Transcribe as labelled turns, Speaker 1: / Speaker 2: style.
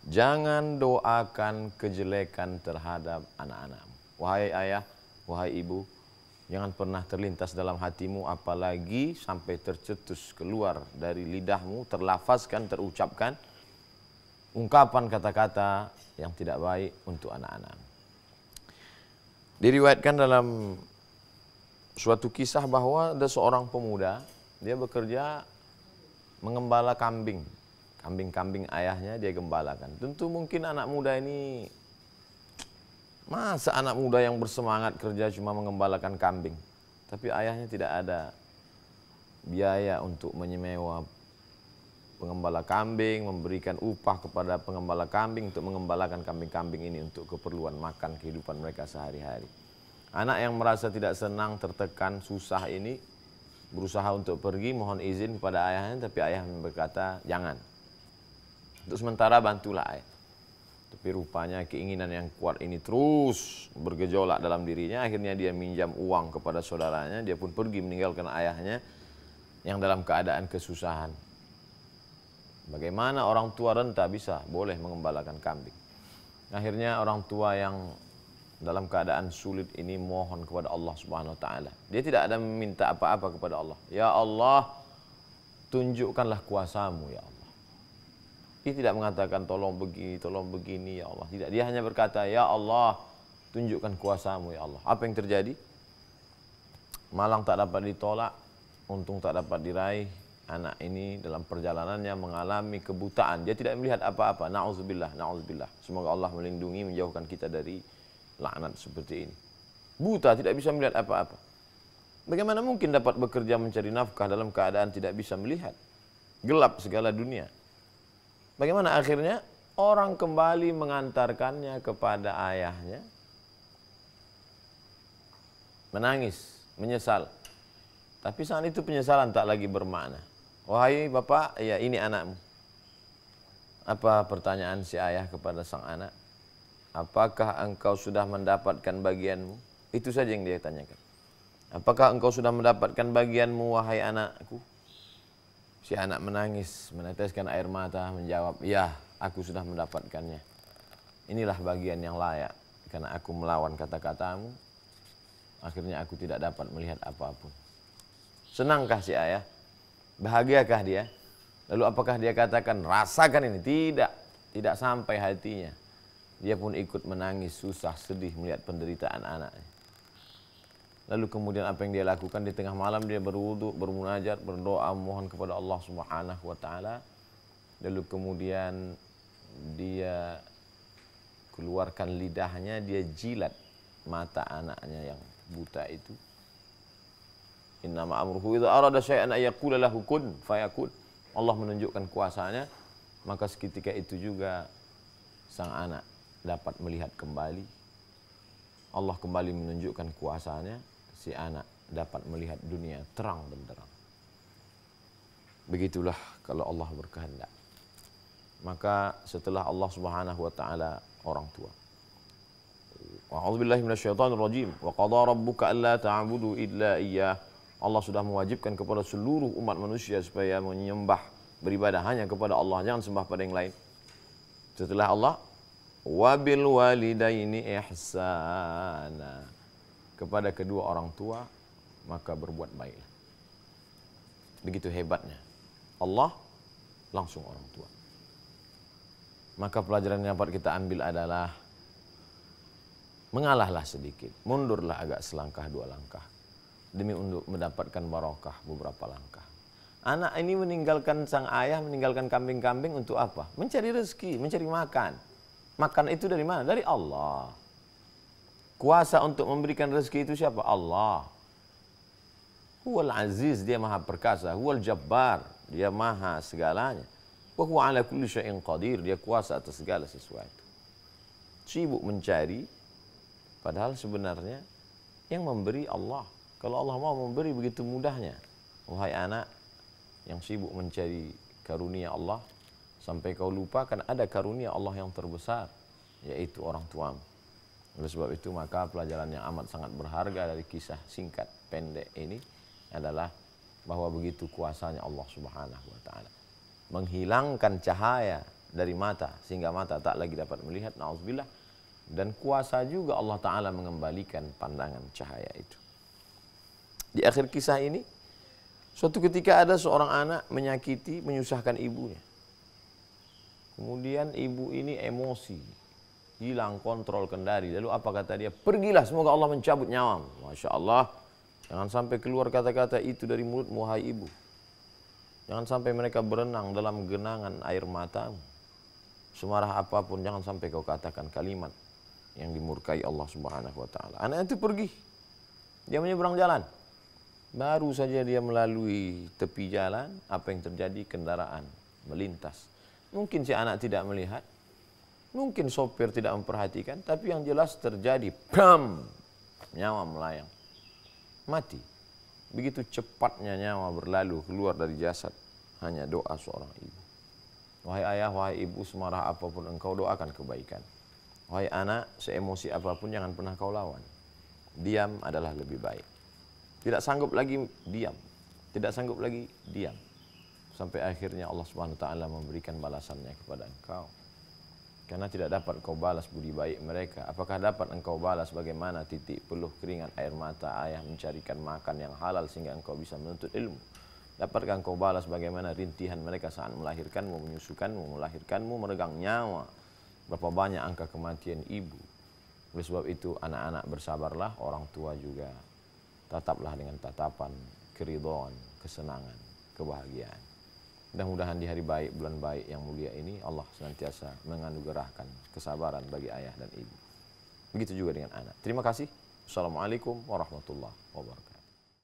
Speaker 1: Jangan doakan kejelekan terhadap anak-anakmu. Wahai ayah, wahai ibu, jangan pernah terlintas dalam hatimu, apalagi sampai tercetus keluar dari lidahmu, terlafazkan, terucapkan ungkapan kata-kata yang tidak baik untuk anak-anakmu. Diriwayatkan dalam suatu kisah bahwa ada seorang pemuda, dia bekerja mengembala kambing. Kambing-kambing ayahnya dia gembalakan. Tentu mungkin anak muda ini, masa anak muda yang bersemangat kerja cuma mengembalakan kambing. Tapi ayahnya tidak ada biaya untuk menyewa pengembala kambing, memberikan upah kepada pengembala kambing untuk mengembalakan kambing-kambing ini untuk keperluan makan kehidupan mereka sehari-hari. Anak yang merasa tidak senang, tertekan, susah ini berusaha untuk pergi, mohon izin kepada ayahnya, tapi ayahnya berkata, jangan. Untuk sementara bantulah ayah. Tapi rupanya keinginan yang kuat ini terus bergejolak dalam dirinya. Akhirnya dia minjam uang kepada saudaranya. Dia pun pergi meninggalkan ayahnya yang dalam keadaan kesusahan. Bagaimana orang tua renta bisa boleh mengembalakan kambing? Akhirnya orang tua yang dalam keadaan sulit ini mohon kepada Allah Subhanahu wa taala. Dia tidak ada meminta apa-apa kepada Allah. Ya Allah, tunjukkanlah kuasamu ya Allah. Dia tidak mengatakan tolong begini ya Allah. Tidak, dia hanya berkata ya Allah, tunjukkan kuasamu ya Allah. Apa yang terjadi? Malang tak dapat ditolak, untung tak dapat diraih. Anak ini dalam perjalanannya mengalami kebutaan. Dia tidak melihat apa-apa. Na'udzubillah, na'udzubillah. Semoga Allah melindungi, menjauhkan kita dari laknat seperti ini. Buta, tidak bisa melihat apa-apa. Bagaimana mungkin dapat bekerja mencari nafkah dalam keadaan tidak bisa melihat? Gelap segala dunia. Bagaimana akhirnya? Orang kembali mengantarkannya kepada ayahnya. Menangis, menyesal. Tapi saat itu penyesalan tak lagi bermakna. Wahai bapak, ya ini anakmu. Apa pertanyaan si ayah kepada sang anak? Apakah engkau sudah mendapatkan bagianmu? Itu saja yang dia tanyakan. Apakah engkau sudah mendapatkan bagianmu, wahai anakku? Si anak menangis, meneteskan air mata, menjawab, ya, aku sudah mendapatkannya. Inilah bagian yang layak, karena aku melawan kata-katamu, akhirnya aku tidak dapat melihat apapun. Senangkah si ayah? Bahagiakah dia? Lalu apakah dia katakan, rasakan ini? Tidak, tidak sampai hatinya. Dia pun ikut menangis, susah, sedih melihat penderitaan anaknya. Lalu kemudian apa yang dia lakukan? Di tengah malam dia berwudu, bermunajat, berdoa, mohon kepada Allah Subhanahu wa taala. Lalu kemudian dia keluarkan lidahnya, dia jilat mata anaknya yang buta itu. Innama amruhu idza arada syai'an ay yaqula lahu kun fayakun. Allah menunjukkan kuasanya, maka seketika itu juga sang anak dapat melihat kembali. Allah kembali menunjukkan kuasanya, si anak dapat melihat dunia terang benderang. Begitulah kalau Allah berkehendak. Maka setelah Allah Subhanahu wa taala orang tua. A'udzubillahi minasyaitonir rajim. Wa qadara rabbuka alla ta'budu illa iyyah. Allah sudah mewajibkan kepada seluruh umat manusia supaya menyembah, beribadah hanya kepada Allah, jangan sembah pada yang lain. Setelah Allah, wabil walidaini ihsana, kepada kedua orang tua maka berbuat baiklah. Begitu hebatnya Allah langsung orang tua. Maka pelajaran yang dapat kita ambil adalah mengalahlah sedikit, mundurlah agak selangkah dua langkah demi untuk mendapatkan barokah beberapa langkah. Anak ini meninggalkan sang ayah, meninggalkan kambing-kambing untuk apa? Mencari rezeki, mencari makan. Makan itu dari mana? Dari Allah. Kuasa untuk memberikan rezeki itu siapa? Allah. Huwal aziz, dia maha perkasa. Huwal jabbar, dia maha segalanya. Wa huwa ala kulli syai'in qadir, dia kuasa atas segala sesuatu. Sibuk mencari, padahal sebenarnya yang memberi Allah. Kalau Allah mau memberi begitu mudahnya. Wahai anak yang sibuk mencari karunia Allah, sampai kau lupakan ada karunia Allah yang terbesar, yaitu orang tuamu. Oleh sebab itu maka pelajaran yang amat sangat berharga dari kisah singkat pendek ini adalah bahwa begitu kuasanya Allah Subhanahu wa taala menghilangkan cahaya dari mata sehingga mata tak lagi dapat melihat, na'udzubillah. Dan kuasa juga Allah Ta'ala mengembalikan pandangan cahaya itu. Di akhir kisah ini, suatu ketika ada seorang anak menyakiti, menyusahkan ibunya. Kemudian ibu ini emosi, hilang kontrol kendali. Lalu apa kata dia? Pergilah, semoga Allah mencabut nyawamu. Masya Allah, jangan sampai keluar kata-kata itu dari mulutmu, wahai ibu. Jangan sampai mereka berenang dalam genangan air matamu. Semarah apapun, jangan sampai kau katakan kalimat yang dimurkai Allah Subhanahu wa Ta'ala. Anak itu pergi, dia menyeberang jalan. Baru saja dia melalui tepi jalan, apa yang terjadi? Kendaraan melintas. Mungkin si anak tidak melihat, mungkin sopir tidak memperhatikan, tapi yang jelas terjadi, bam, nyawa melayang, mati. Begitu cepatnya nyawa berlalu keluar dari jasad, hanya doa seorang ibu. Wahai ayah, wahai ibu, semarah apapun engkau, doakan kebaikan. Wahai anak, seemosi apapun jangan pernah kau lawan. Diam adalah lebih baik. Tidak sanggup lagi diam, tidak sanggup lagi diam. Sampai akhirnya Allah Subhanahu wa Ta'ala memberikan balasannya kepada engkau. Karena tidak dapat kau balas budi baik mereka. Apakah dapat engkau balas bagaimana titik peluh keringat air mata ayah mencarikan makan yang halal sehingga engkau bisa menuntut ilmu? Dapatkah engkau balas bagaimana rintihan mereka saat melahirkanmu, menyusukanmu, melahirkanmu, meregang nyawa? Berapa banyak angka kematian ibu. Oleh sebab itu anak-anak bersabarlah, orang tua juga tataplah dengan tatapan keridhaan, kesenangan, kebahagiaan. Mudah-mudahan di hari baik, bulan baik yang mulia ini Allah senantiasa menganugerahkan kesabaran bagi ayah dan ibu. Begitu juga dengan anak. Terima kasih. Assalamualaikum warahmatullahi wabarakatuh.